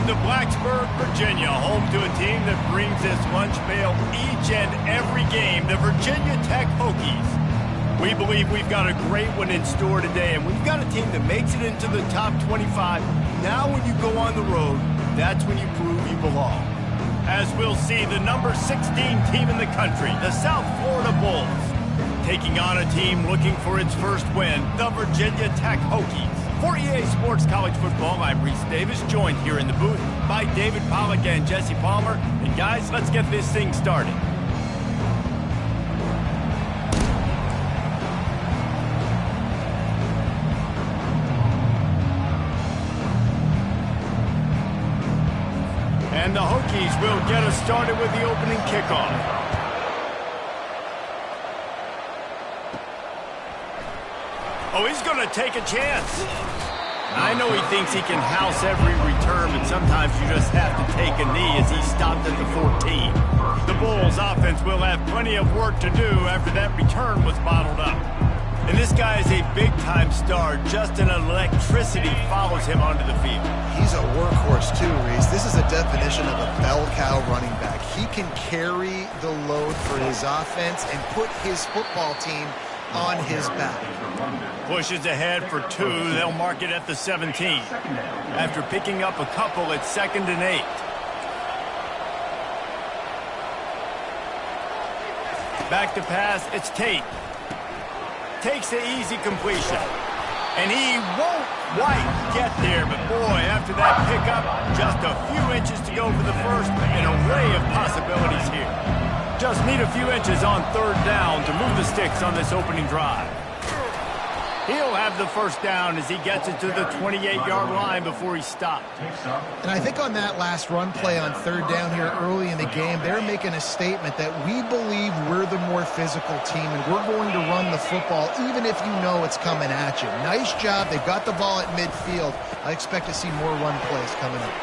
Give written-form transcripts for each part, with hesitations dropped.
Welcome to Blacksburg, Virginia, home to a team that brings this lunch pail each and every game, the Virginia Tech Hokies. We believe we've got a great one in store today, and we've got a team that makes it into the top 25. Now when you go on the road, that's when you prove you belong. As we'll see, the number 16 team in the country, the South Florida Bulls, taking on a team looking for its first win, the Virginia Tech Hokies. For EA Sports College Football, I'm Reese Davis, joined here in the booth by David Pollack and Jesse Palmer. And guys, let's get this thing started. And the Hokies will get us started with the opening kickoff. Oh, he's going to take a chance. I know he thinks he can house every return, but sometimes you just have to take a knee as he stopped at the 14. The Bulls offense will have plenty of work to do after that return was bottled up. And this guy is a big-time star. Just an electricity follows him onto the field. He's a workhorse too, Reese. This is a definition of a bell cow running back. He can carry the load for his offense and put his football team on his back. Pushes ahead for 2. They'll mark it at the 17. After picking up a couple, it's 2nd and 8. Back to pass, it's Tate. Takes the easy completion. And he won't quite get there, but boy, after that pickup, just a few inches to go for the first. An array of possibilities here. Just need a few inches on 3rd down to move the sticks on this opening drive. He'll have the first down as he gets it to the 28-yard line before he stopped. And I think on that last run play on 3rd down here early in the game, they're making a statement that we believe we're the more physical team and we're going to run the football even if you know it's coming at you. Nice job. They've got the ball at midfield. I expect to see more run plays coming up.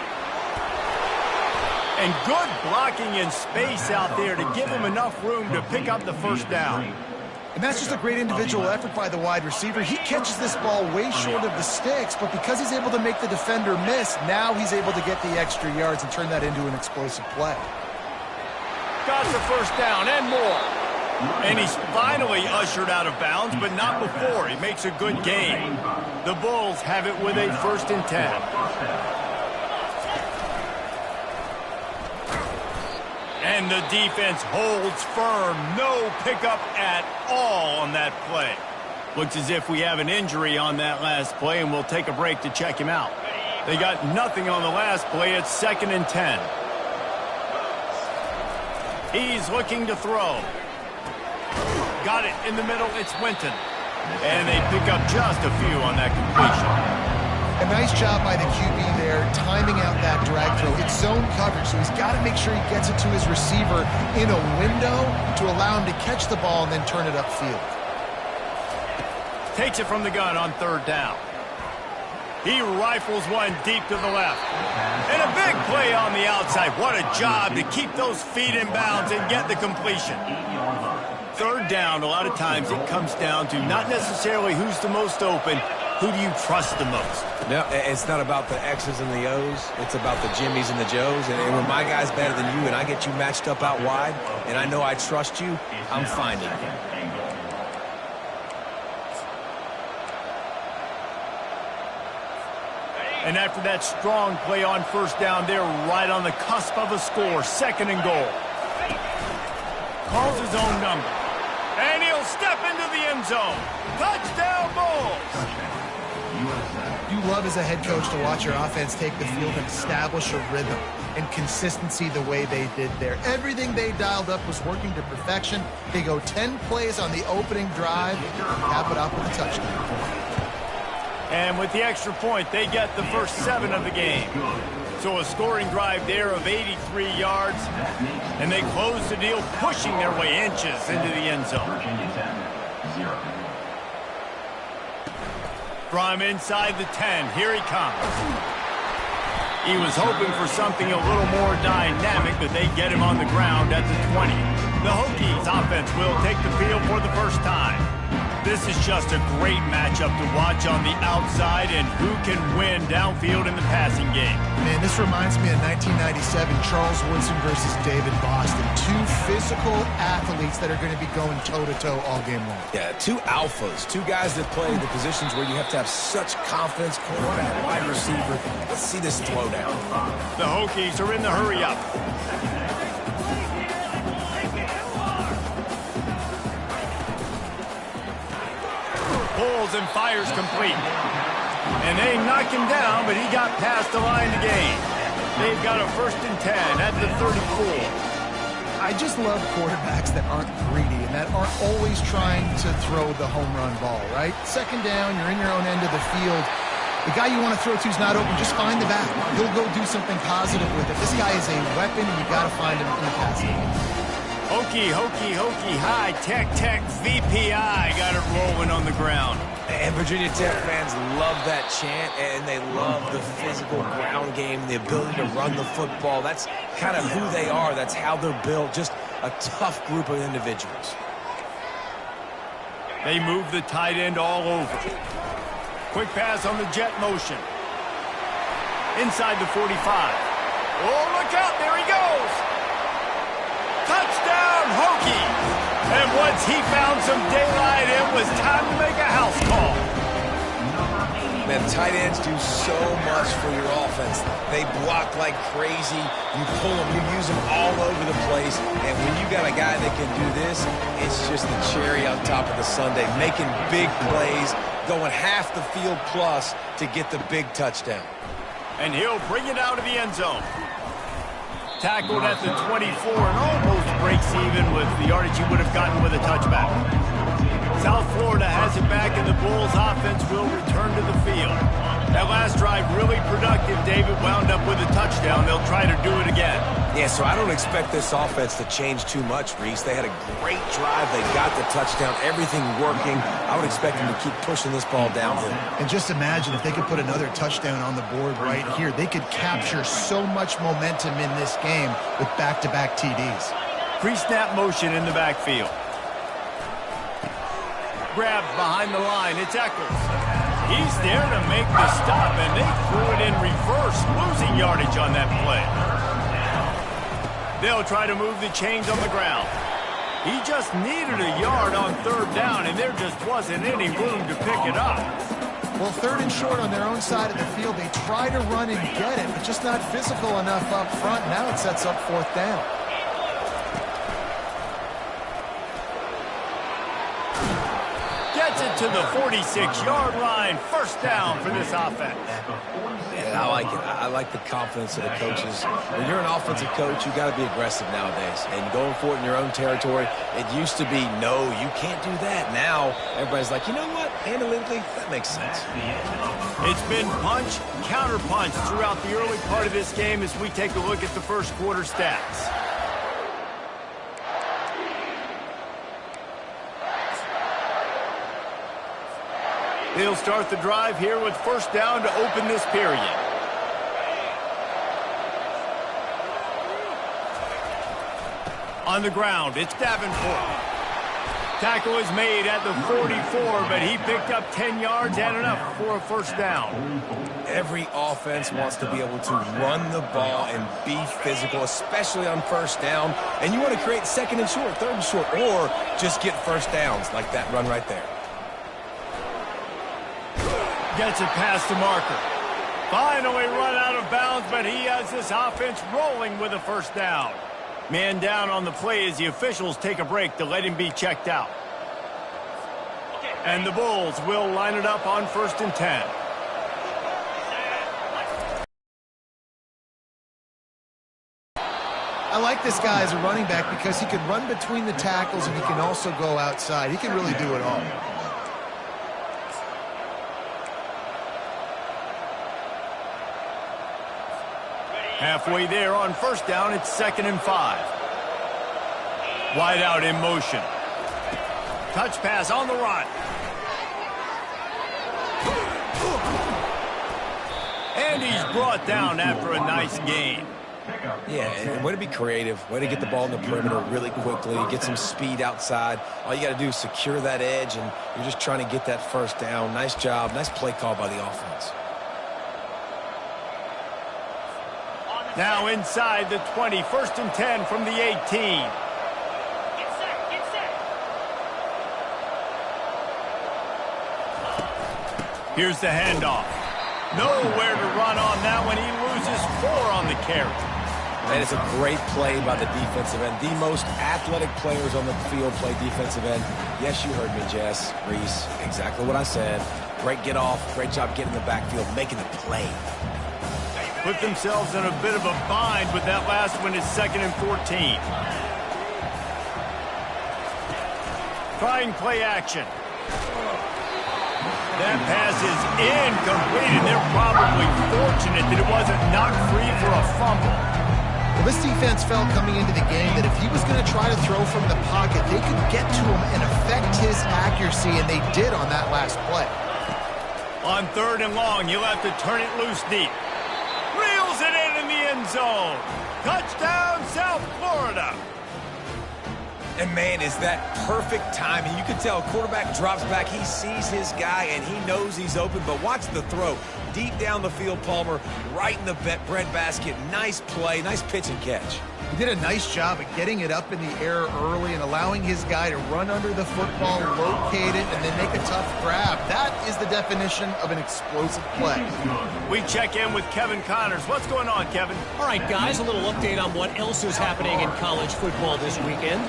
And good blocking in space out there to give him enough room to pick up the first down. And that's just a great individual effort by the wide receiver. He catches this ball way short of the sticks, but because he's able to make the defender miss, now he's able to get the extra yards and turn that into an explosive play. Got the first down and more. And he's finally ushered out of bounds, but not before. He makes a good gain. The Bulls have it with a 1st and 10. And the defense holds firm. No pickup at all on that play. Looks as if we have an injury on that last play, and we'll take a break to check him out. They got nothing on the last play. It's 2nd and 10. He's looking to throw. Got it in the middle. It's Winton. And they pick up just a few on that completion. A nice job by the QB there, timing out that drag throw. It's zone coverage, so he's got to make sure he gets it to his receiver in a window to allow him to catch the ball and then turn it upfield. Takes it from the gun on 3rd down. He rifles one deep to the left. And a big play on the outside. What a job to keep those feet in bounds and get the completion. 3rd down, a lot of times it comes down to not necessarily who's the most open, who do you trust the most? No, it's not about the X's and the O's. It's about the Jimmys and the Joes. And when my guy's better than you and I get you matched up out wide and I know I trust you, I'm finding it. And after that strong play on 1st down, they're right on the cusp of a score. 2nd and goal. Calls his own number. And he'll step into the end zone. Touchdown, Bulls! You love as a head coach to watch your offense take the field and establish a rhythm and consistency the way they did there. Everything they dialed up was working to perfection. They go 10 plays on the opening drive, cap it off with a touchdown. And with the extra point, they get the first 7 of the game. So a scoring drive there of 83 yards, and they close the deal, pushing their way inches into the end zone. From inside the 10, here he comes. He was hoping for something a little more dynamic, but they get him on the ground at the 20. The Hokies offense will take the field for the first time. This is just a great matchup to watch on the outside, and who can win downfield in the passing game. Man, this reminds me of 1997, Charles Woodson versus David Boston. Two physical athletes that are going to be going toe-to-toe all game long. Yeah, two alphas, two guys that play the positions where you have to have such confidence, quarterback, wide receiver. Let's see this throwdown. The Hokies are in the hurry-up. Pulls and fires complete. And they knock him down, but he got past the line to gain. They've got a 1st and 10 at the 34. I just love quarterbacks that aren't greedy and that aren't always trying to throw the home run ball, right? 2nd down, you're in your own end of the field. The guy you want to throw to is not open. Just find the back. He'll go do something positive with it. This guy is a weapon, and you got to find him in the passing game. Hokey, hokey, hokey, high, tech, VPI got it rolling on the ground. And Virginia Tech fans love that chant, and they love the physical ground game, the ability to run the football. That's kind of who they are. That's how they're built. Just a tough group of individuals. They move the tight end all over. Quick pass on the jet motion. Inside the 45. Oh, look out, there he goes. Touchdown, Hokie! And once he found some daylight, it was time to make a house call. Man, tight ends do so much for your offense. They block like crazy. You pull them, you use them all over the place. And when you got a guy that can do this, it's just the cherry on top of the sundae, making big plays, going half the field plus to get the big touchdown. And he'll bring it out of the end zone. Tackled at the 24 and almost breaks even with the yardage he would have gotten with a touchback. South Florida has it back, and the Bulls offense will return to the field. That last drive really productive. David wound up with a touchdown. They'll try to do it again. Yeah, so I don't expect this offense to change too much, Reese. They had a great drive. They got the touchdown. Everything working. I would expect them to keep pushing this ball downhill. And just imagine if they could put another touchdown on the board right here. They could capture so much momentum in this game with back-to-back TDs. Pre-snap motion in the backfield. Grabbed behind the line. It's Eccles. He's there to make the stop, and they threw it in reverse, losing yardage on that play. They'll try to move the chains on the ground. He just needed a yard on 3rd down, and there just wasn't any room to pick it up. Well, 3rd and short on their own side of the field. They try to run and get it, but just not physical enough up front. Now it sets up 4th down. Gets it to the 46-yard line. 1st down for this offense. Man, I like it. I like the confidence of the coaches. When you're an offensive coach, you got to be aggressive nowadays. And going for it in your own territory, it used to be, no, you can't do that. Now, everybody's like, you know what? Analytically, that makes sense. It's been punch, counter punch throughout the early part of this game as we take a look at the 1st quarter stats. They'll start the drive here with 1st down to open this period. On the ground, it's Davenport. Tackle is made at the 44, but he picked up 10 yards and enough for a 1st down. Every offense wants to be able to run the ball and be physical, especially on 1st down. And you want to create 2nd and short, 3rd and short, or just get 1st downs like that run right there. Gets it past the marker. Finally run out of bounds, but he has this offense rolling with a 1st down. Man down on the play as the officials take a break to let him be checked out. And the Bulls will line it up on 1st and 10. I like this guy as a running back because he can run between the tackles and he can also go outside. He can really do it all. Halfway there on 1st down, it's 2nd and 5. Wide out in motion. Touch pass on the run. And he's brought down after a nice gain. Yeah, and way to be creative, way to get the ball in the perimeter really quickly, get some speed outside. All you got to do is secure that edge, and you're just trying to get that first down. Nice job, nice play call by the offense. Now inside the 20, 1st and 10 from the 18. Get set. Here's the handoff. Nowhere to run on that one. He loses 4 on the carry. And it's a great play by the defensive end. The most athletic players on the field play defensive end. Yes, you heard me, Jess, Reese. Exactly what I said. Great get off. Great job getting in the backfield, making the play. Put themselves in a bit of a bind with that last one is 2nd and 14. Trying play action. That pass is incomplete, and they're probably fortunate that it wasn't knocked free for a fumble. Well, this defense felt coming into the game that if he was going to try to throw from the pocket, they could get to him and affect his accuracy, and they did on that last play. On 3rd and long, you'll have to turn it loose deep. Reels it in the end zone. Touchdown, South Florida. And, man, is that perfect timing. You can tell quarterback drops back. He sees his guy, and he knows he's open. But watch the throw. Deep down the field, Palmer, right in the breadbasket. Nice play, nice pitch and catch. He did a nice job of getting it up in the air early and allowing his guy to run under the football, locate it, and then make a tough grab. That is the definition of an explosive play. We check in with Kevin Connors. What's going on, Kevin? All right, guys, a little update on what else is happening in college football this weekend.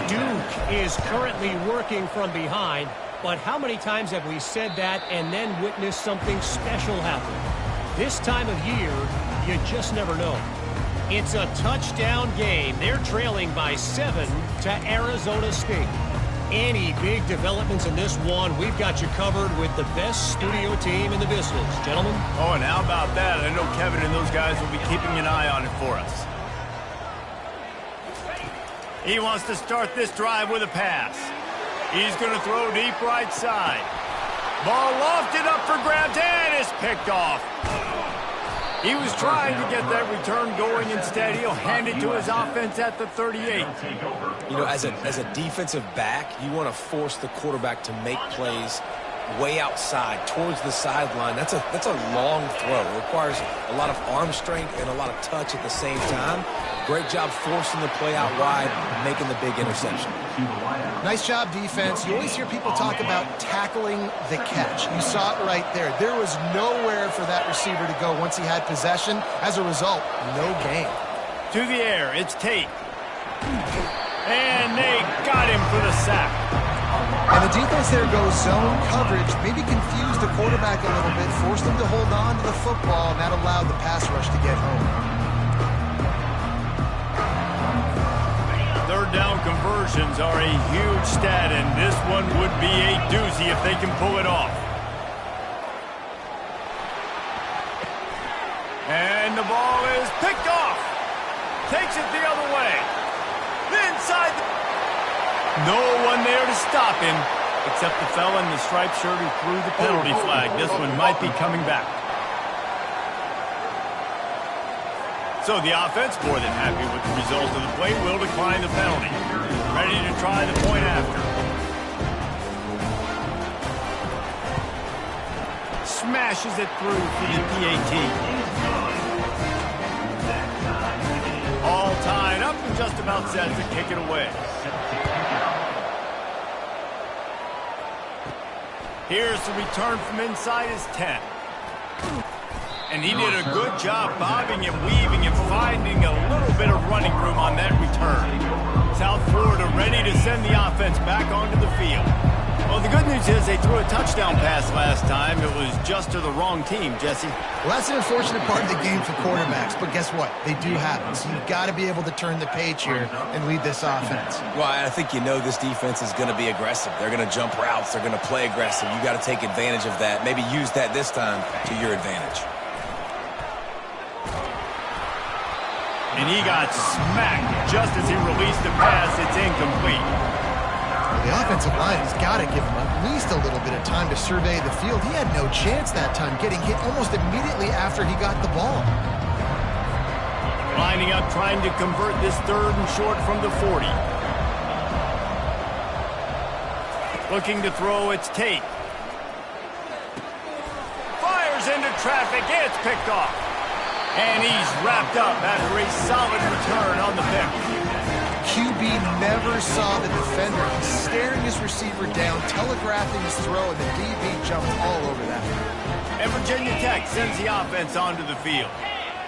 Duke is currently working from behind, but how many times have we said that and then witnessed something special happen? This time of year, you just never know. It's a touchdown game. They're trailing by 7 to Arizona State. Any big developments in this one, we've got you covered with the best studio team in the business. Gentlemen? Oh, and how about that? I know Kevin and those guys will be keeping an eye on it for us. He wants to start this drive with a pass. He's going to throw deep right side. Ball lofted up for grabs and is picked off. He was trying to get that return going. Instead, he'll hand it to his offense at the 38. You know, as a defensive back, you want to force the quarterback to make plays way outside, towards the sideline. That's a long throw. It requires a lot of arm strength and a lot of touch at the same time. Great job forcing the play out wide, making the big interception. Nice job, defense. You always hear people talk about tackling the catch. You saw it right there. There was nowhere for that receiver to go once he had possession. As a result, no gain. To the air, it's Tate. And they got him for the sack. And the defense there goes zone coverage, maybe confused the quarterback a little bit, forced him to hold on to the football, and that allowed the pass rush to get home. Third down conversions are a huge stat, and this one would be a doozy if they can pull it off. And the ball is picked off. Takes it the other way. Inside. No one there to stop him, except the fella in the striped shirt who threw the penalty flag. This one might be coming back. So the offense, more than happy with the result of the play, will decline the penalty. Ready to try the point after. Smashes it through for the PAT. All tied up and just about set to kick it away. Here's the return from inside his 10. And he did a good job bobbing and weaving and finding a little bit of running room on that return. South Florida ready to send the offense back onto the field. Well, the good news is they threw a touchdown pass last time. It was just to the wrong team, Jesse. Well, that's an unfortunate part of the game for quarterbacks, but guess what? They do happen. So you've got to be able to turn the page here and lead this offense. Well, I think you know this defense is going to be aggressive. They're going to jump routes. They're going to play aggressive. You got to take advantage of that. Maybe use that this time to your advantage. And he got smacked just as he released the pass. It's incomplete. The offensive line has got to give him at least a little bit of time to survey the field. He had no chance that time, getting hit almost immediately after he got the ball. Lining up, trying to convert this 3rd and short from the 40. Looking to throw, it's Tate. Fires into traffic, it's picked off. And he's wrapped up after a solid return on the pick. QB never saw the defender. He's staring his receiver down, telegraphing his throw, and the DB jumped all over that. And Virginia Tech sends the offense onto the field.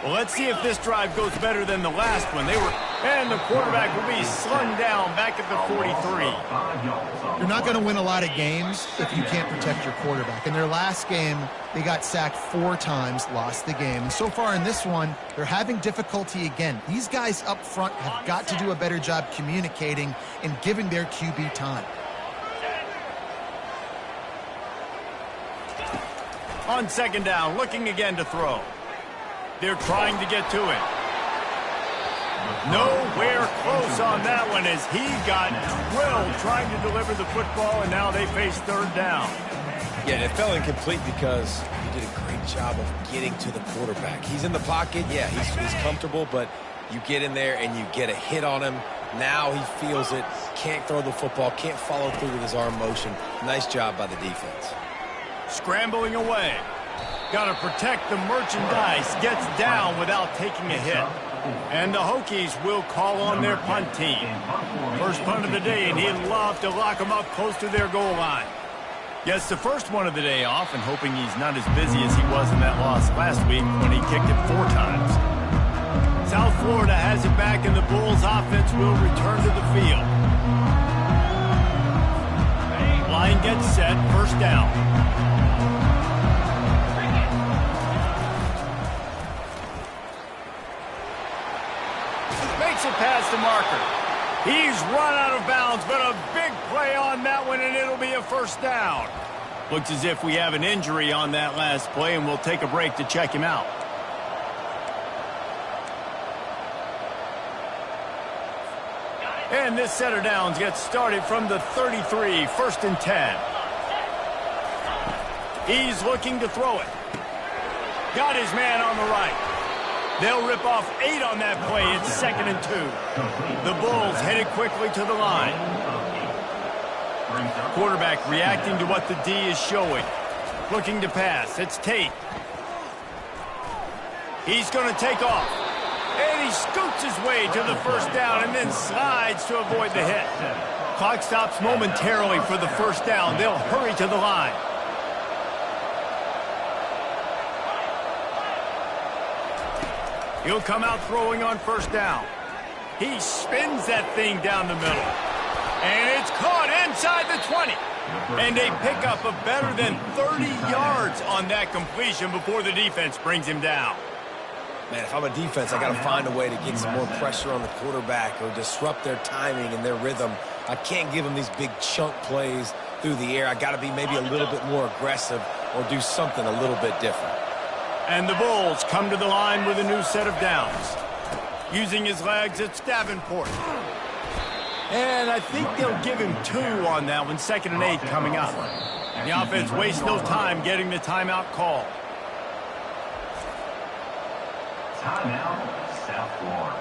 Well, let's see if this drive goes better than the last one. And the quarterback will be slung down back at the 43. You're not going to win a lot of games if you can't protect your quarterback. In their last game, they got sacked 4 times, lost the game. And so far in this one, they're having difficulty again. These guys up front have got to do a better job communicating and giving their QB time. On 2nd down, looking again to throw. They're trying to get to it. Nowhere close on that one as he got drilled trying to deliver the football, and now they face 3rd down. Yeah, it fell incomplete because he did a great job of getting to the quarterback. He's in the pocket. Yeah, he's comfortable, but you get in there and you get a hit on him. Now he feels it. Can't throw the football. Can't follow through with his arm motion. Nice job by the defense. Scrambling away. Got to protect the merchandise. Gets down without taking a hit. And the Hokies will call on their punt team. First punt of the day, and he'd love to lock them up close to their goal line. Gets the first one of the day off, and hoping he's not as busy as he was in that loss last week when he kicked it 4 times. South Florida has it back, and the Bulls offense will return to the field. Line gets set, 1st down. Makes it past the marker. He's run out of bounds, but a big play on that one, and it'll be a 1st down. Looks as if we have an injury on that last play, and we'll take a break to check him out. And this set of downs gets started from the 33, 1st and 10. He's looking to throw it. Got his man on the right. They'll rip off 8 on that play. It's 2nd and 2. The Bulls headed quickly to the line. Quarterback reacting to what the D is showing. Looking to pass. It's Tate. He's going to take off. And he scoots his way to the 1st down and then slides to avoid the hit. Clock stops momentarily for the 1st down. They'll hurry to the line. He'll come out throwing on 1st down. He spins that thing down the middle. And it's caught inside the 20. And they pick up a better than 30 yards on that completion before the defense brings him down. Man, if I'm a defense, I got to find a way to get some more pressure on the quarterback or disrupt their timing and their rhythm. I can't give them these big chunk plays through the air. I got to be maybe a little bit more aggressive or do something a little bit different. And the Bulls come to the line with a new set of downs. Using his legs, it's Davenport. And I think they'll give him 2 on that one. 2nd and 8 coming up. The offense wastes no time getting the timeout call. Timeout, South Florida.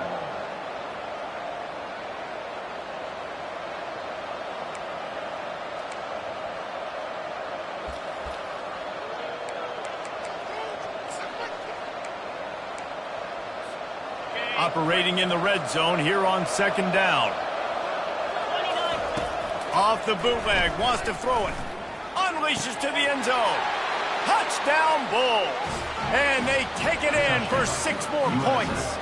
Operating in the red zone here on 2nd down. Off the bootleg, wants to throw it. Unleashes to the end zone. Touchdown Bulls. And they take it in for 6 more points.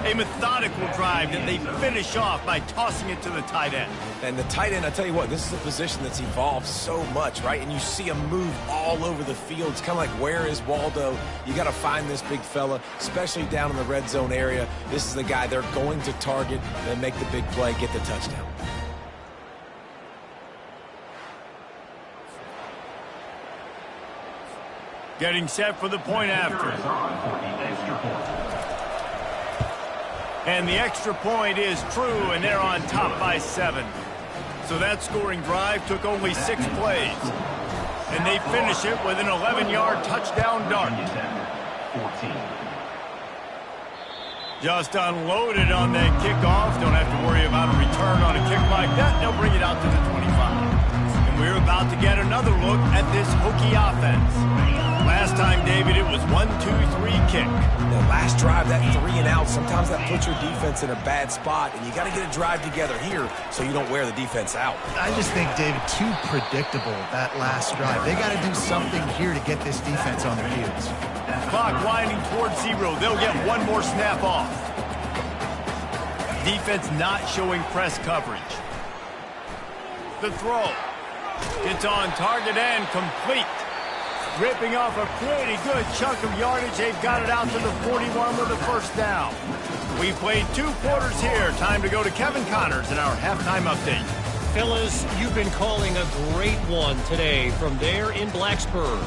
A methodical drive that they finish off by tossing it to the tight end. And the tight end, I tell you what, this is a position that's evolved so much, right? And you see him move all over the field. It's kind of like, where is Waldo? You got to find this big fella, especially down in the red zone area. This is the guy they're going to target and make the big play, get the touchdown. Getting set for the point after. And the extra point is true, and they're on top by 7. So that scoring drive took only 6 plays. And they finish it with an 11-yard touchdown dart. Just unloaded on that kickoff. Don't have to worry about a return on a kick like that. They'll bring it out to the 25. And we're about to get another look at this Hokie offense. Last time, David, it was 1-2-3 kick. The last drive, that 3 and out, sometimes that puts your defense in a bad spot, and you got to get a drive together here so you don't wear the defense out. I just think, David, too predictable, that last drive. They got to do something here to get this defense on their heels. Clock winding towards 0. They'll get one more snap off. Defense not showing press coverage. The throw. Gets on target and complete. Ripping off a pretty good chunk of yardage. They've got it out to the 41 with a first down. We played 2 quarters here. Time to go to Kevin Connors in our halftime update. Fellas, you've been calling a great one today from there in Blacksburg.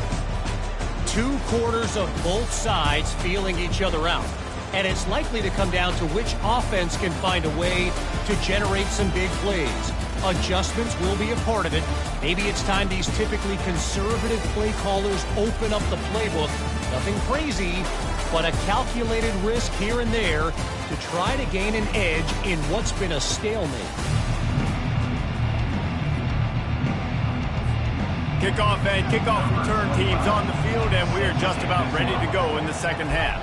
2 quarters of both sides feeling each other out. And it's likely to come down to which offense can find a way to generate some big plays. Adjustments will be a part of it. Maybe it's time these typically conservative play callers open up the playbook. Nothing crazy, but a calculated risk here and there to try to gain an edge in what's been a stalemate. Kickoff and kickoff return teams on the field, and we're just about ready to go in the second half.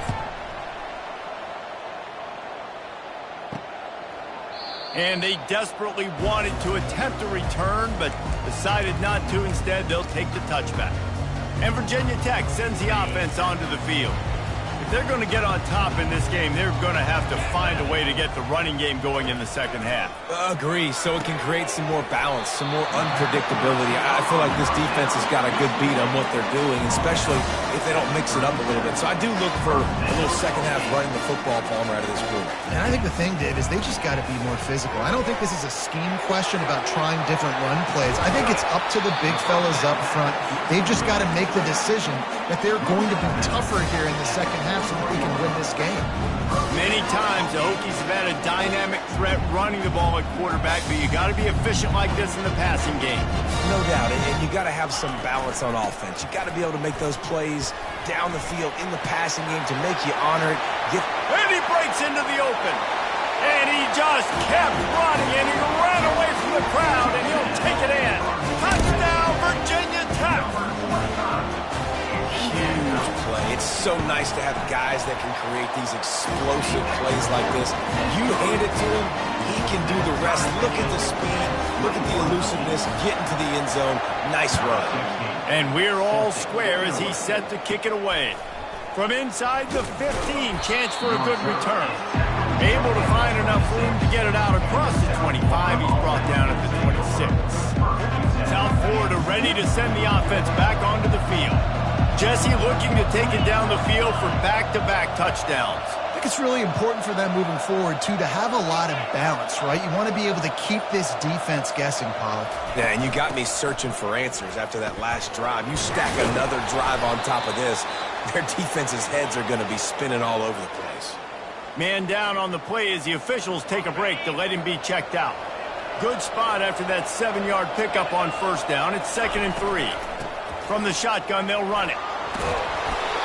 And they desperately wanted to attempt a return, but decided not to. Instead, they'll take the touchback. And Virginia Tech sends the offense onto the field. If they're going to get on top in this game, they're going to have to find a way to get the running game going in the second half. Agree, so it can create some more balance, some more unpredictability. I feel like this defense has got a good beat on what they're doing, especially if they don't mix it up a little bit. So I do look for a little second half running the football Palmer out of this group. And I think the thing, Dave, is they just got to be more physical. I don't think this is a scheme question about trying different run plays. I think it's up to the big fellas up front. They've just got to make the decision that they're going to be tougher here in the second half so that we can win this game. Many times the Hokies have had a dynamic threat running the ball at quarterback, but you got to be efficient like this in the passing game. No doubt, and you got to have some balance on offense. You got to be able to make those plays down the field in the passing game to make you honor it. And he breaks into the open. And he just kept running, and he ran away from the crowd, and he'll take it in. Touchdown, Virginia Tech. Huge play. It's so nice to have guys that can create these explosive plays like this. You hand it to him, he can do the rest. Look at the speed, look at the elusiveness, get into the end zone. Nice run. And we're all square as he's set to kick it away. From inside the 15, chance for a good return. Able to find enough room to get it out across the 25. He's brought down at the 26. South Florida ready to send the offense back onto the field. Jesse looking to take it down the field for back-to-back touchdowns. I think it's really important for them moving forward, too, to have a lot of balance, right? You want to be able to keep this defense guessing, Pollack. Yeah, and you got me searching for answers after that last drive. You stack another drive on top of this, their defense's heads are going to be spinning all over the place. Man down on the play as the officials take a break to let him be checked out. Good spot after that 7-yard pickup on first down. It's 2nd and 3. From the shotgun, they'll run it.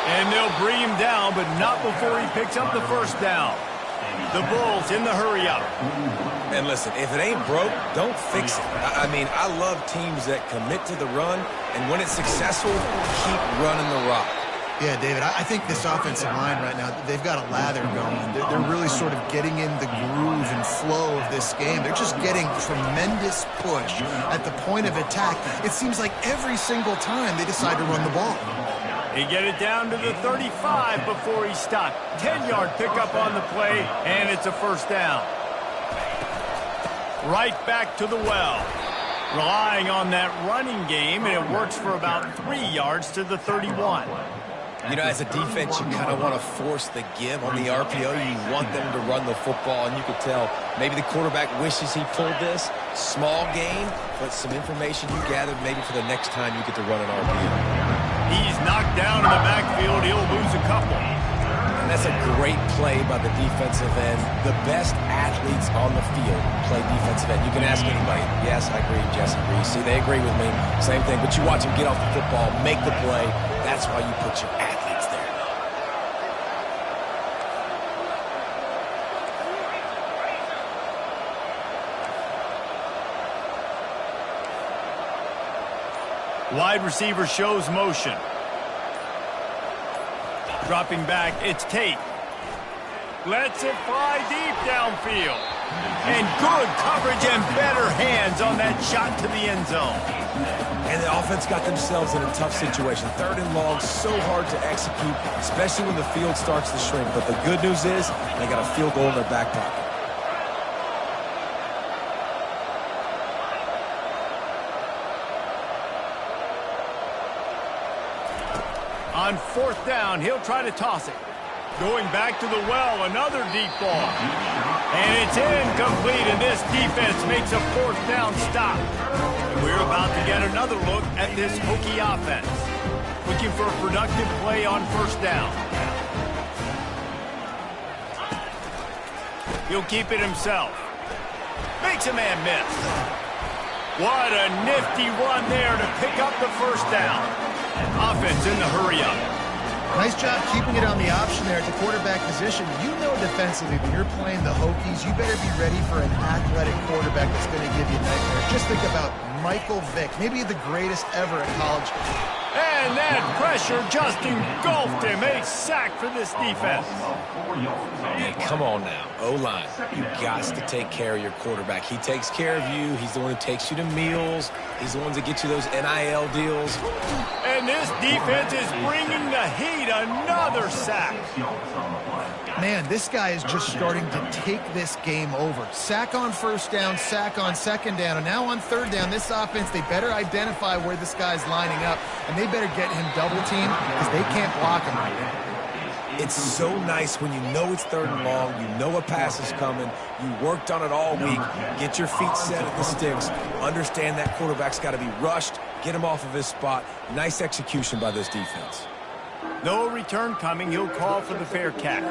And they'll bring him down, but not before he picks up the first down. The Bulls in the hurry-up. And listen, if it ain't broke, don't fix it. I mean, I love teams that commit to the run, and when it's successful, keep running the rock. Yeah, David, I think this offensive line right now, they've got a lather going. They're really sort of getting in the groove and flow of this game. They're just getting tremendous push at the point of attack. It seems like every single time they decide to run the ball. He get it down to the 35 before he stopped. 10-yard pickup on the play, and it's a first down. Right back to the well. Relying on that running game, and it works for about 3 yards to the 31. You know, as a defense, you kind of want to force the give on the RPO. You want them to run the football, and you could tell maybe the quarterback wishes he pulled this. Small gain, but some information you gathered maybe for the next time you get to run an RPO. He's knocked down in the backfield. He'll lose a couple. And that's a great play by the defensive end. The best athletes on the field play defensive end. You can ask anybody. Yes, I agree. Jesse agrees. See, they agree with me. Same thing. But you watch him get off the football, make the play. That's why you put your athletes there. Wide receiver shows motion. Dropping back, it's Tate. Lets it fly deep downfield. And good coverage and better hands on that shot to the end zone. And the offense got themselves in a tough situation. 3rd and long, so hard to execute, especially when the field starts to shrink. But the good news is they got a field goal in their back pocket. On 4th down, he'll try to toss it. Going back to the well, another deep ball. And it's incomplete, and this defense makes a 4th down stop. And we're about to get another look at this Hokie offense. Looking for a productive play on 1st down. He'll keep it himself. Makes a man miss. What a nifty run there to pick up the 1st down. Offense in the hurry-up. Nice job keeping it on the option there at the quarterback position. You know defensively when you're playing the Hokies, you better be ready for an athletic quarterback that's going to give you nightmares. Just think about Michael Vick, maybe the greatest ever at college. And that pressure just engulfed him. A sack for this defense. Come on now, O-line. You got to take care of your quarterback. He takes care of you. He's the one who takes you to meals. He's the one that gets you those NIL deals. And this defense is bringing the heat. Another sack. Man, this guy is just starting to take this game over. Sack on 1st down, sack on 2nd down, and now on 3rd down, this offense, they better identify where this guy's lining up, and they better get him double-teamed because they can't block him. It's so nice when you know it's 3rd and long, you know a pass is coming, you worked on it all week, get your feet set at the sticks, understand that quarterback's got to be rushed, get him off of his spot. Nice execution by this defense. No return coming. He'll call for the fair catch.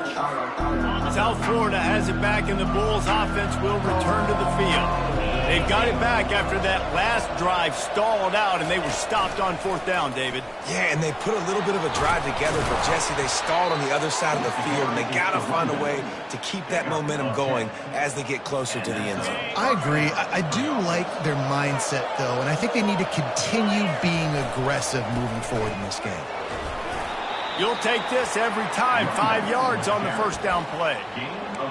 South Florida has it back, and the Bulls offense will return to the field. They've got it back after that last drive stalled out, and they were stopped on 4th down, David. Yeah, and they put a little bit of a drive together, but Jesse, they stalled on the other side of the field, and they got to find a way to keep that momentum going as they get closer to the end zone. I agree. I do like their mindset, though, and I think they need to continue being aggressive moving forward in this game. You'll take this every time. 5 yards on the 1st down play.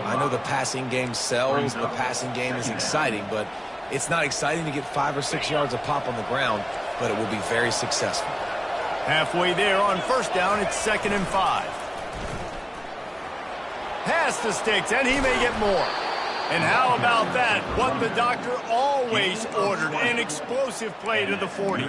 I know the passing game sells, the passing game is exciting, but it's not exciting to get 5 or 6 yards of pop on the ground, but it will be very successful. Halfway there on 1st down, it's 2nd and 5. Pass the sticks, and he may get more. And how about that? What the doctor always ordered, an explosive play to the 40.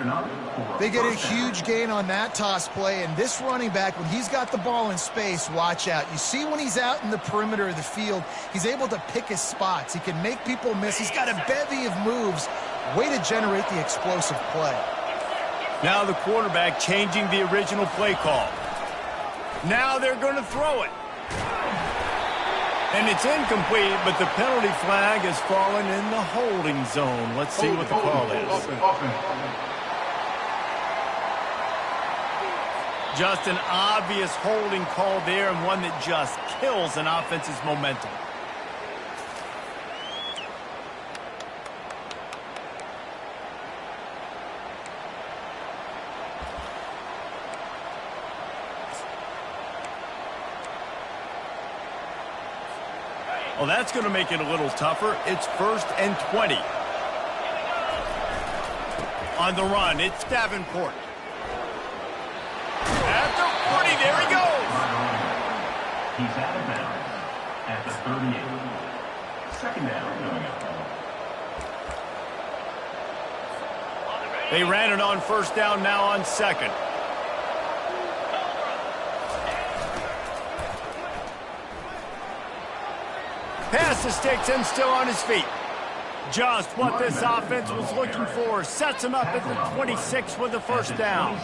They get a huge gain on that toss play, and this running back, when he's got the ball in space, watch out. You see when he's out in the perimeter of the field, he's able to pick his spots. He can make people miss. He's got a bevy of moves. Way to generate the explosive play. Now the quarterback changing the original play call. Now they're going to throw it. And it's incomplete, but the penalty flag has fallen in the holding zone. Let's see what the call is. Just an obvious holding call there, and one that just kills an offense's momentum. Well, that's going to make it a little tougher. It's 1st and 20. On the run, it's Davenport. At the 40, there he goes. He's out of bounds at the 38. 2nd down coming up. They ran it on 1st down, now on 2nd. Pass the sticks and still on his feet. Just what this offense was looking for. Sets him up at the 26 with the 1st down.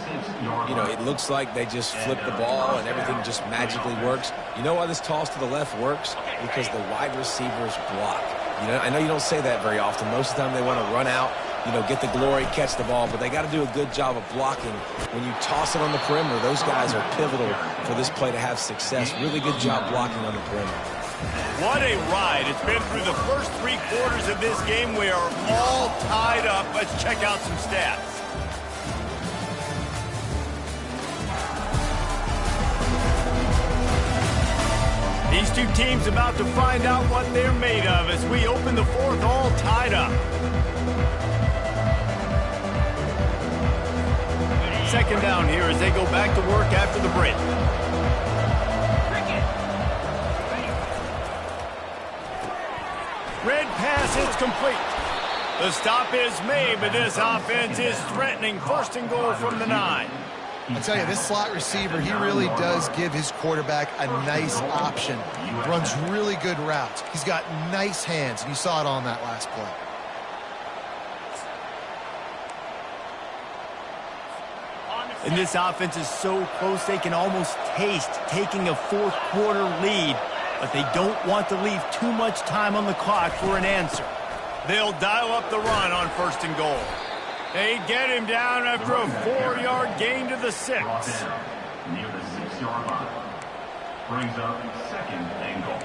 You know, it looks like they just flip the ball and everything just magically works. You know why this toss to the left works? Because the wide receivers block. You know, I know you don't say that very often. Most of the time they want to run out, you know, get the glory, catch the ball, but they got to do a good job of blocking. When you toss it on the perimeter, those guys are pivotal for this play to have success. Really good job blocking on the perimeter. What a ride. It's been through the first 3 quarters of this game. We are all tied up. Let's check out some stats. These two teams about to find out what they're made of as we open the fourth all tied up. Second down here as they go back to work after the break. Red pass, it's complete. The stop is made, but this offense is threatening. First and goal from the 9. I tell you, this slot receiver, he really does give his quarterback a nice option. Runs really good routes. He's got nice hands, and you saw it on that last play. And this offense is so close they can almost taste taking a fourth quarter lead, but they don't want to leave too much time on the clock for an answer. They'll dial up the run on first and goal. They get him down after a 4-yard gain to the 6. Near the 6-yard line. Brings up second and goal.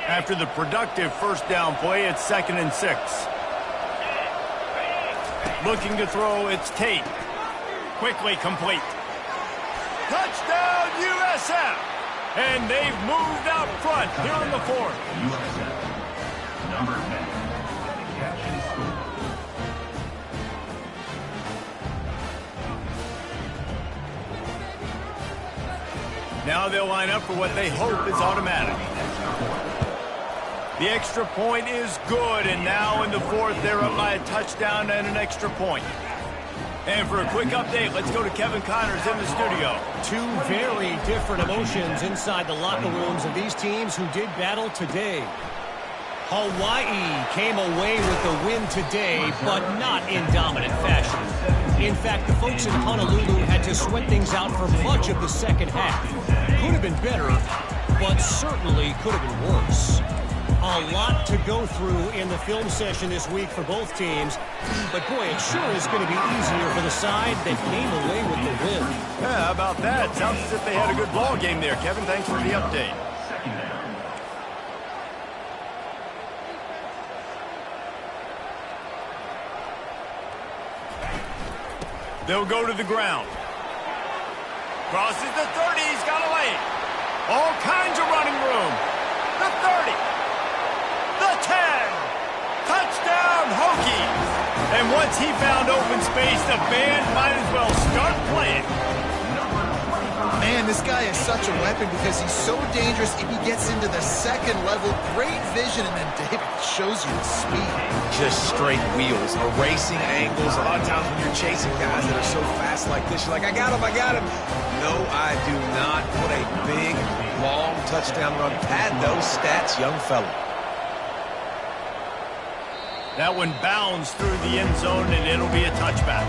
After the productive first down play, it's 2nd and 6. Looking to throw, it's Tate. Quickly complete. Touchdown, USF! And they've moved out front here in the fourth. USF, number 10, catch and score. Now they'll line up for what they hope is automatic. The extra point is good, and now in the fourth, they're up by a touchdown and an extra point. And for a quick update, let's go to Kevin Connors in the studio. Two very different emotions inside the locker rooms of these teams who did battle today. Hawaii came away with the win today, but not in dominant fashion. In fact, the folks in Honolulu had to sweat things out for much of the second half. Could have been better, but certainly could have been worse. A lot to go through in the film session this week for both teams. But, boy, it sure is going to be easier for the side that came away with the win. Yeah, how about that? Sounds as if they had a good ball game there, Kevin. Thanks for the update. Second down. They'll go to the ground. Crosses the 30. He's got a lane. All kinds of running room. The 30. The 10. Touchdown, Hokies. And once he found open space, the band might as well start playing. Man, this guy is such a weapon because he's so dangerous if he gets into the second level. Great vision, and then David shows you the speed. Just straight wheels, erasing angles. A lot of times when you're chasing guys that are so fast like this, you're like, I got him. No, I do not. Put a big, long touchdown run. Pad those stats, young fella. That one bounds through the end zone, and it'll be a touchback.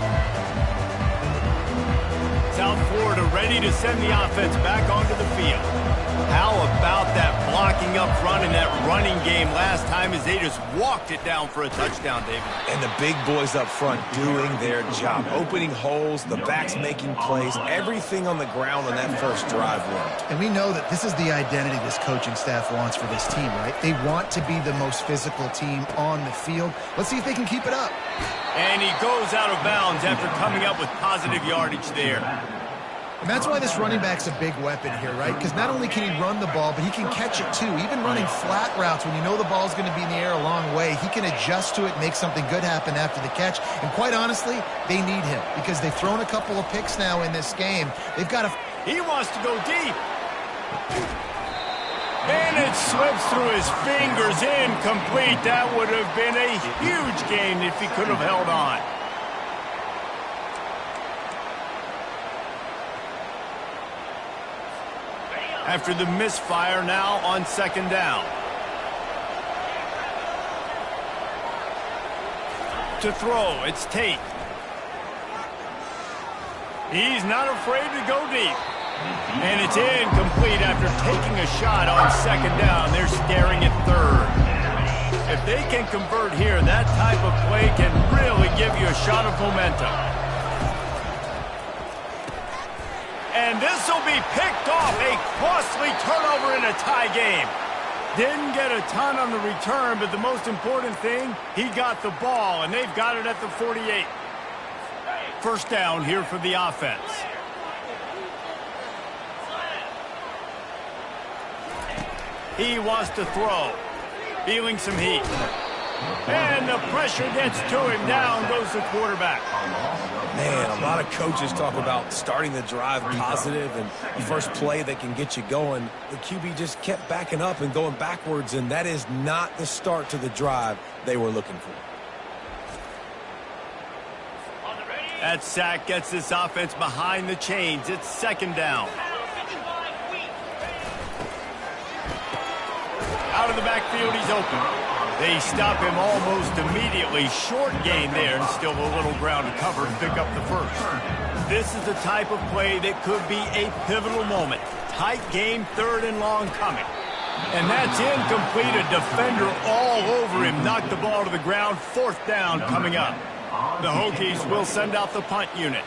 South Florida ready to send the offense back onto the field. How about that blocking up front and that running game last time as they just walked it down for a touchdown, David? And the big boys up front doing their job. Opening holes, the backs making plays, everything on the ground on that first drive worked. And we know that this is the identity this coaching staff wants for this team, right? They want to be the most physical team on the field. Let's see if they can keep it up. And he goes out of bounds after coming up with positive yardage there. And that's why this running back's a big weapon here, right? Because not only can he run the ball, but he can catch it too. Even running flat routes when you know the ball's going to be in the air a long way, he can adjust to it, make something good happen after the catch. And quite honestly, they need him because they've thrown a couple of picks now in this game. They've got to... He wants to go deep. And it slips through his fingers, incomplete. That would have been a huge gain if he could have held on. After the misfire, now on second down. To throw, it's Tate. He's not afraid to go deep. And it's incomplete after taking a shot on second down. They're staring at third. If they can convert here, that type of play can really give you a shot of momentum. And this will be picked off. A costly turnover in a tie game. Didn't get a ton on the return, but the most important thing, he got the ball, and they've got it at the 48. First down here for the offense. He wants to throw. Feeling some heat. And the pressure gets to him. Down goes the quarterback. Man, a lot of coaches talk about starting the drive positive and the first play that can get you going. The QB just kept backing up and going backwards, and that is not the start to the drive they were looking for. That sack gets this offense behind the chains. It's second down. Out of the backfield, he's open. They stop him almost immediately. Short gain there, and still a little ground to cover and pick up the first. This is the type of play that could be a pivotal moment. Tight game, third and long coming. And that's incomplete. A defender all over him. Knocked the ball to the ground. Fourth down coming up. The Hokies will send out the punt unit.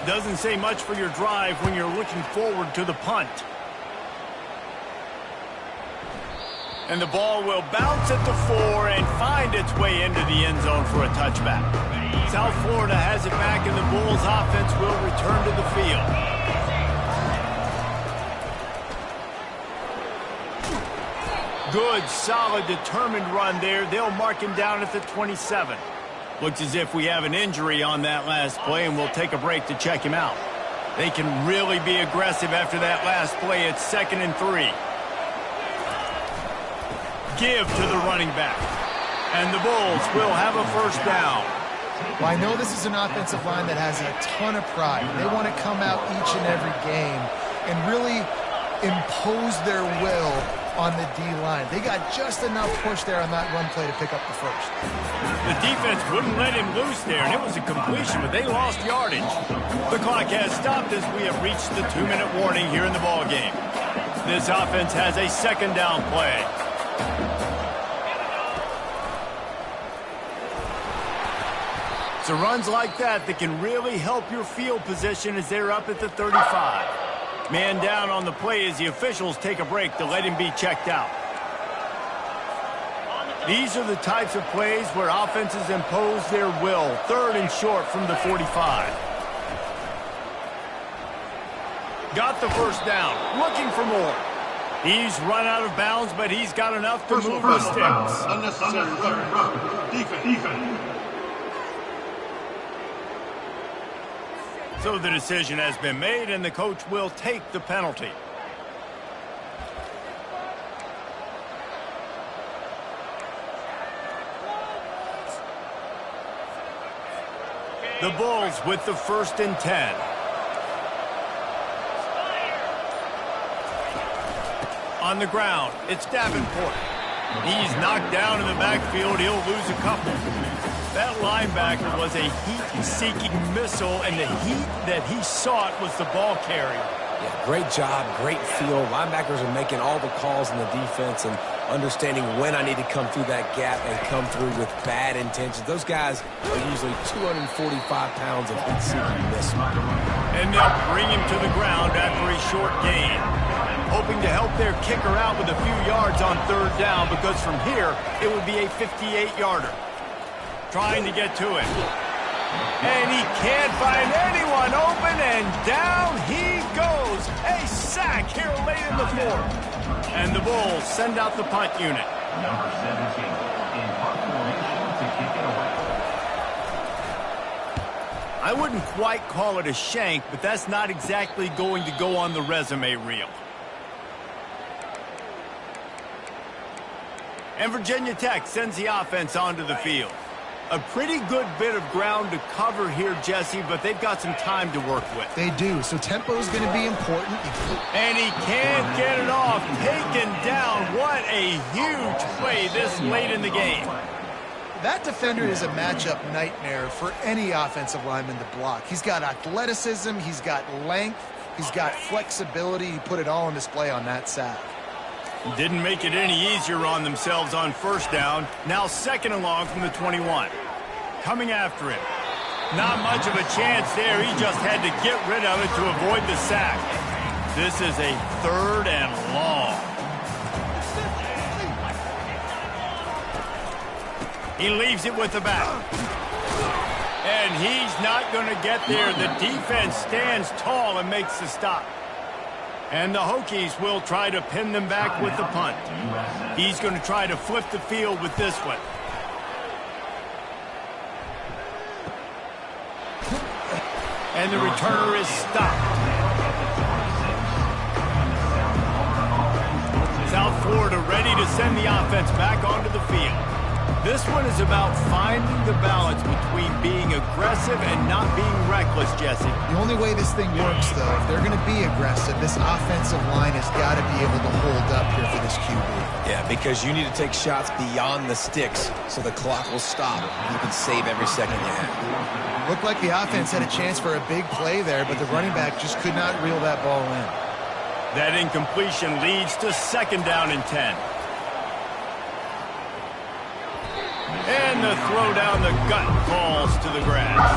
Doesn't say much for your drive when you're looking forward to the punt. And the ball will bounce at the 4 and find its way into the end zone for a touchback. South Florida has it back, and the Bulls offense will return to the field. Good, solid, determined run there. They'll mark him down at the 27. Looks as if we have an injury on that last play, and we'll take a break to check him out. They can really be aggressive after that last play. It's 2nd and 3. Give to the running back. And the Bulls will have a first down. Well, I know this is an offensive line that has a ton of pride. They want to come out each and every game and really impose their will on the D-line. They got just enough push there on that run play to pick up the first. The defense wouldn't let him loose there, and it was a completion, but they lost yardage. The clock has stopped as we have reached the 2-minute warning here in the ballgame. This offense has a second down play. So runs like that can really help your field position as they're up at the 35. Man down on the play as the officials take a break to let him be checked out. These are the types of plays where offenses impose their will. 3rd and short from the 45. Got the first down. Looking for more. He's run out of bounds, but he's got enough to move the sticks. Unnecessary defense. So the decision has been made, and the coach will take the penalty. The Bulls with the 1st and 10. On the ground, it's Davenport. He's knocked down in the backfield. He'll lose a couple. That linebacker was a heat-seeking missile, and the heat that he sought was the ball carrier. Yeah, great job, great feel. Linebackers are making all the calls in the defense and understanding when I need to come through that gap and come through with bad intentions. Those guys are usually 245 pounds of heat-seeking missile. And they'll bring him to the ground after a short gain. Hoping to help their kicker out with a few yards on 3rd down, because from here, it would be a 58-yarder. Trying to get to it. And he can't find anyone open, and down he goes. A sack here late in the 4th. And the Bulls send out the punt unit. Number 17 in punt formation to kick it away. I wouldn't quite call it a shank, but that's not exactly going to go on the resume reel. And Virginia Tech sends the offense onto the field. A pretty good bit of ground to cover here, Jesse, but they've got some time to work with. They do, so tempo is going to be important. And he can't get it off. Taken down. What a huge play this late in the game. That defender is a matchup nightmare for any offensive lineman to block. He's got athleticism, he's got length, he's got flexibility. He put it all on display on that sack. Didn't make it any easier on themselves on 1st down. Now 2nd and long from the 21. Coming after him. Not much of a chance there. He just had to get rid of it to avoid the sack. This is a 3rd and long. He leaves it with the back. And he's not going to get there. The defense stands tall and makes the stop. And the Hokies will try to pin them back with the punt. He's going to try to flip the field with this one. And the returner is stopped. South Florida ready to send the offense back onto the field. This one is about finding the balance between being aggressive and not being reckless, Jesse. The only way this thing works, though, if they're going to be aggressive, this offensive line has got to be able to hold up here for this QB. Yeah, because you need to take shots beyond the sticks so the clock will stop. You can save every second you have. Looked like the offense had a chance for a big play there, but the running back just could not reel that ball in. That incompletion leads to 2nd down and 10. And the throw down the gut falls to the grass.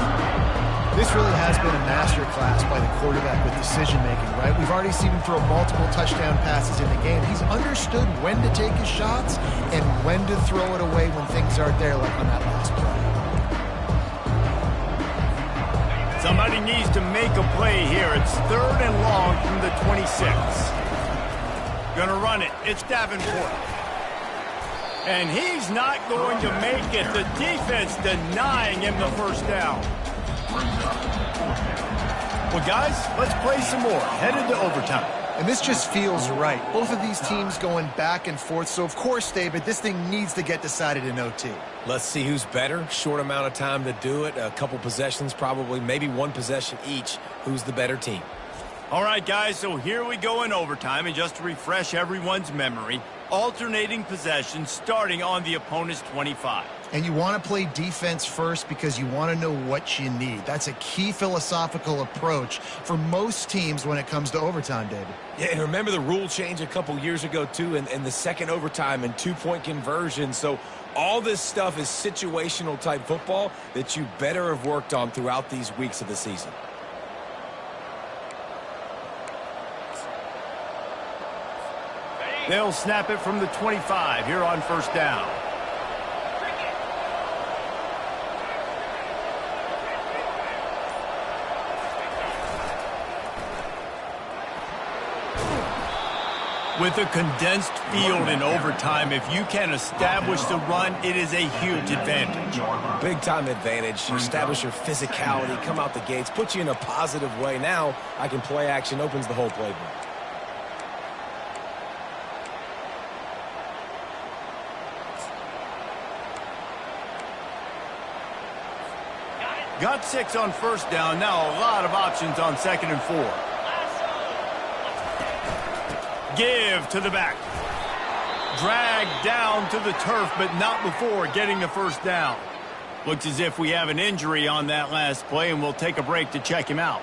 This really has been a masterclass by the quarterback with decision-making, right? We've already seen him throw multiple touchdown passes in the game. He's understood when to take his shots and when to throw it away when things aren't there, like on that last play. Somebody needs to make a play here. It's 3rd and long from the 26. Gonna run it. It's Davenport. And he's not going to make it. The defense denying him the 1st down. Well, guys, let's play some more. Headed to overtime. And this just feels right. Both of these teams going back and forth. So, of course, David, this thing needs to get decided in OT. Let's see who's better. Short amount of time to do it. A couple possessions probably. Maybe one possession each. Who's the better team? All right, guys, so here we go in overtime. And just to refresh everyone's memory, alternating possessions starting on the opponent's 25. And you want to play defense first because you want to know what you need. That's a key philosophical approach for most teams when it comes to overtime, David. Yeah, and remember the rule change a couple years ago, too, and the second overtime and 2-point conversion. So all this stuff is situational type football that you better have worked on throughout these weeks of the season. They'll snap it from the 25 here on 1st down. With a condensed field in overtime, if you can establish the run, it is a huge advantage. Big-time advantage. You establish your physicality, come out the gates, put you in a positive way. Now, I can play action, opens the whole playbook. Got 6 on 1st down. Now a lot of options on 2nd and 4. Give to the back. Dragged down to the turf, but not before getting the 1st down. Looks as if we have an injury on that last play, and we'll take a break to check him out.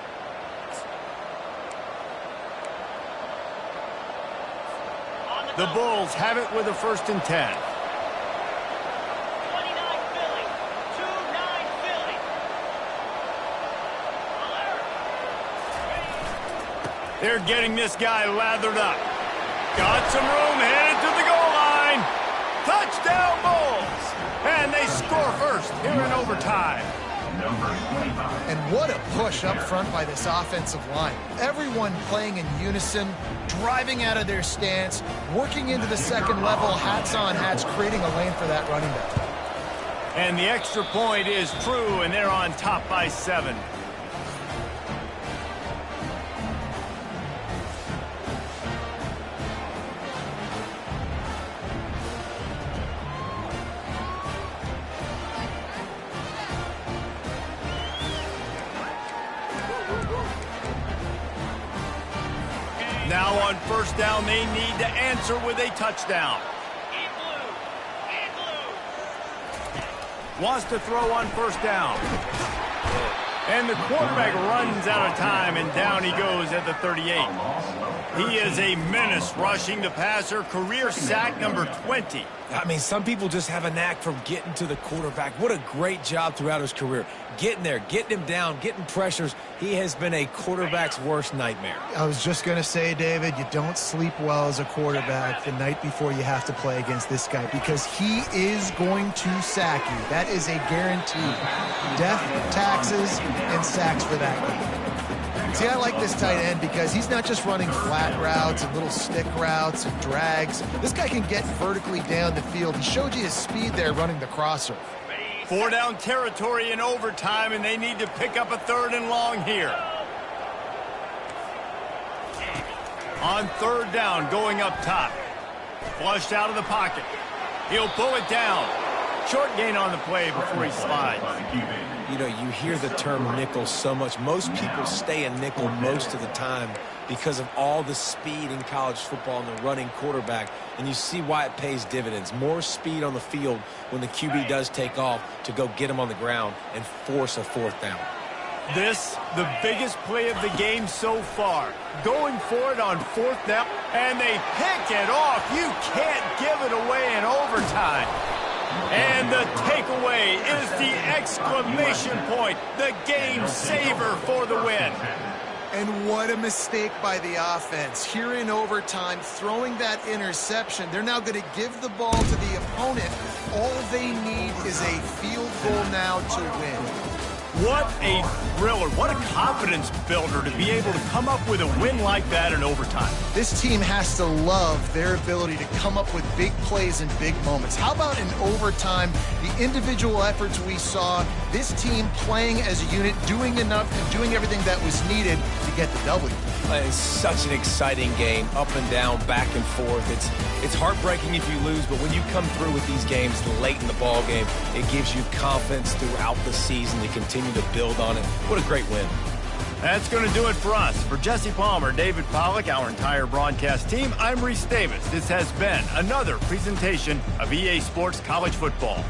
The Bulls have it with a 1st and 10. They're getting this guy lathered up. Got some room, headed to the goal line. Touchdown Bulls! And they score first here in overtime. And what a push up front by this offensive line. Everyone playing in unison, driving out of their stance, working into the second level, hats on hats, creating a lane for that running back. And the extra point is true, and they're on top by 7. Now on 1st down, they need to answer with a touchdown. Wants to throw on 1st down. And the quarterback runs out of time, and down he goes at the 38. He is a menace rushing the passer, career sack number 20. I mean, some people just have a knack for getting to the quarterback. What a great job throughout his career. Getting there, getting him down, getting pressures. He has been a quarterback's worst nightmare. I was just going to say, David, you don't sleep well as a quarterback the night before you have to play against this guy because he is going to sack you. That is a guarantee. Death, taxes, and sacks for that guy. See, I like this tight end because he's not just running flat routes and little stick routes and drags. This guy can get vertically down the field. He showed you his speed there running the crosser. 4 down territory in overtime, and they need to pick up a 3rd and long here. On 3rd down, going up top. Flushed out of the pocket. He'll pull it down. Short gain on the play before he slides. You know, you hear the term nickel so much. Most people stay a nickel most of the time because of all the speed in college football and the running quarterback. And you see why it pays dividends. More speed on the field when the QB does take off to go get him on the ground and force a 4th down. This, the biggest play of the game so far. Going for it on 4th down, and they pick it off. You can't give it away in overtime. And the takeaway is the exclamation point, the game saver for the win. And what a mistake by the offense. Here in overtime, throwing that interception, they're now going to give the ball to the opponent. All they need is a field goal now to win. What a thriller. What a confidence builder to be able to come up with a win like that in overtime. This team has to love their ability to come up with big plays and big moments. How about in overtime, the individual efforts we saw, this team playing as a unit, doing enough and doing everything that was needed to get the W. It's such an exciting game, up and down, back and forth. It's heartbreaking if you lose, but when you come through with these games late in the ball game, it gives you confidence throughout the season to continue to build on it. What a great win. That's going to do it for us. For Jesse Palmer, David Pollack, our entire broadcast team, I'm Reese Davis. This has been another presentation of EA Sports College Football.